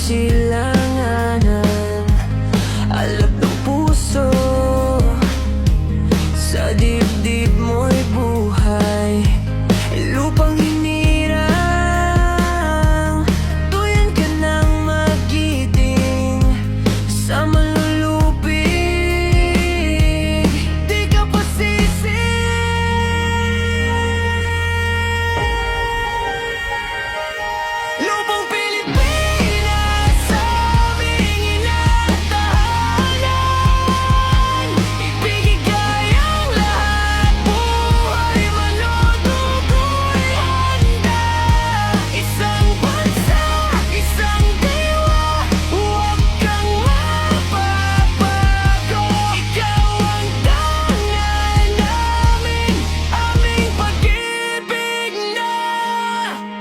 silanganan, alab ng puso, sa dibdib mo'y buhay, lupang hinirang, tuyan ka ng magiting, sa malulupig, di ka pasisi. Lupang Pilipinas, aming inatahanan, ibigay ang lahat, buhay man o dugo'y handa. Isang bansa, isang diwa, huwag kang mapapago. Ikaw ang tangan namin, aming pag-ibig na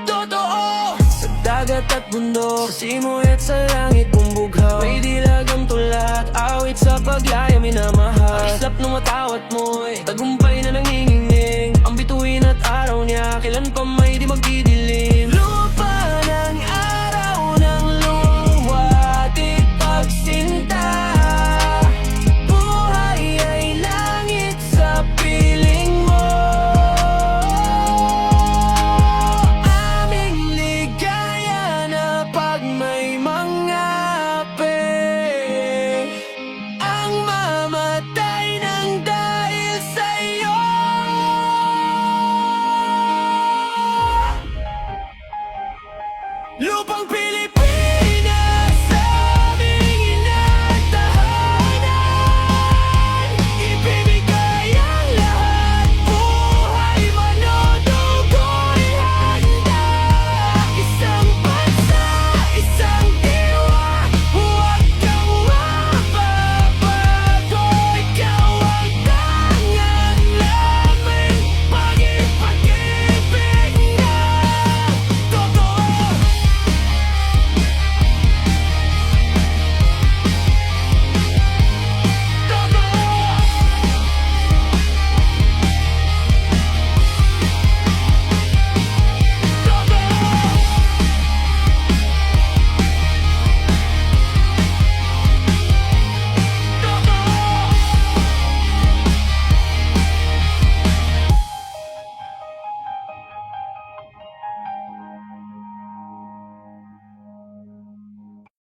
totoo. Sa dagat at bundok, sa simoy at sa langit bumbughaw, may dilagang tulat, awit sa paglaya minamahal. Ang islap ng matawat mo'y tagumpay na nangingingning, ang bituin at araw niya kailan pa may di magdidilim. Lupa ng araw ng luwalhati pagsinta, buhay ay langit sa piling mo. Aming ligaya na pag may mga ape, ang mamatay ng dahil sa'yo. Lupang Pilipinas.